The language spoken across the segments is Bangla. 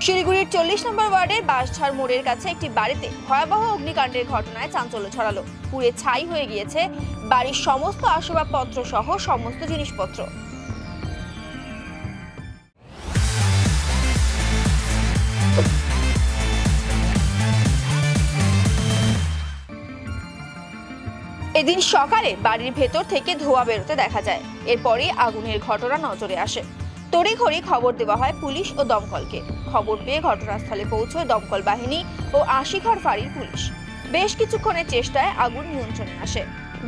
শিলিগুড়ির 40 নম্বর ওয়ার্ডের বাঁশঝাড় মোড়ের কাছে একটি বাড়িতে ভয়াবহ অগ্নিকাণ্ডের ঘটনায় চাঞ্চল্য ছড়ালো। পুড়ে ছাই হয়ে গিয়েছে বাড়ির সমস্ত আসবাবপত্র সহ সমস্ত জিনিসপত্র। এদিন সকালে বাড়ির ভেতর থেকে ধোঁয়া বেরোতে দেখা যায়। এরপরই আগুনের ঘটনা নজরে আসে। তড়িঘড়ি খবর দেওয়া হয় পুলিশ ও দমকলকে। খবর পেয়ে ঘটনাস্থলে পৌঁছয় দমকল বাহিনী ও আশিঘর ফাঁড়ির পুলিশ। বেশ কিছুক্ষণের চেষ্টায় আগুন নিয়ন্ত্রণে আসে।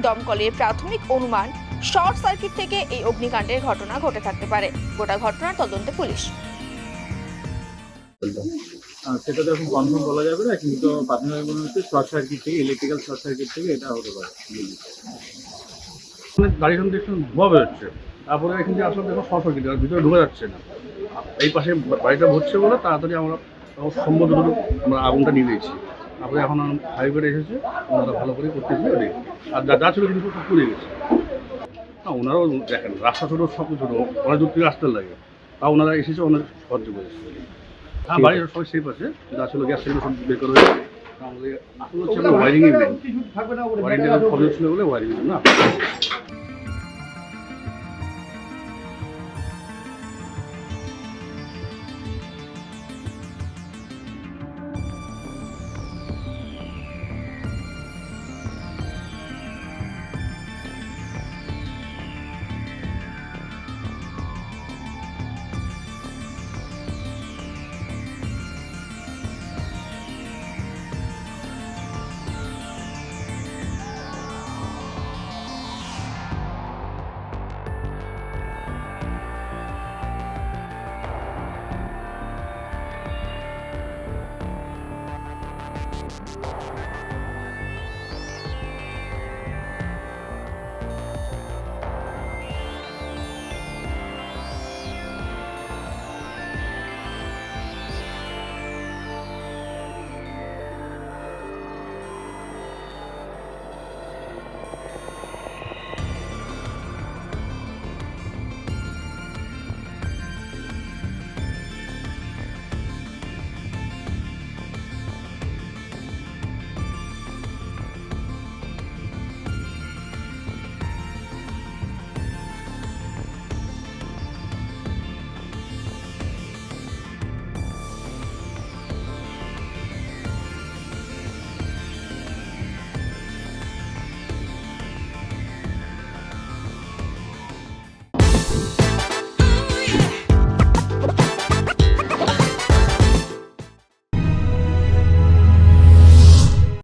দমকলের প্রাথমিক অনুমান, শর্ট সার্কিট থেকে এই অগ্নিকাণ্ডের ঘটনা ঘটে থাকতে পারে। গোটা ঘটনার তদন্তে পুলিশ। সেটা তো এখন কনফার্ম বলা যাবে না, কিন্তু প্রাথমিক মনে হচ্ছে শর্ট সার্কিট থেকে, ইলেকট্রিক্যাল শর্ট সার্কিট থেকে এটা হতে পারে। গাড়ি এখান থেকে ধোয়া বেরোচ্ছে, তারপরে এখান থেকে আসলে দেখো শর্ট সার্কিট, ভিতরে ঢোকা যাচ্ছে না। এই পাশে বাড়িটা ভরছে বলে তাড়াতাড়ি আমরা সম্ভবত আমরা আগুনটা নিয়ে দিয়েছি। তারপরে এখন ফায়ার ব্রিগেড এসেছে, ওনারা ভালো করে করতেছে। আর যা ছিল কিন্তু সব পুড়ে গেছে। না, ওনারাও দেখেন রাস্তা ছোটো, সব ছোটো, অনেক দূর থেকে আসতে লাগে, তা ওনারা এসেছে, অনেক সাহায্য করেছে। হ্যাঁ, বাড়ির সবাই সেফ আছে। যা ছিল গ্যাস সিলিন্ডার সব বের করে হয়েছে। আমাদের আসলে হচ্ছে ওয়ারিংই মেন, ওয়ারিংটা প্রবলেম ছিল বলে ওয়ারিং না।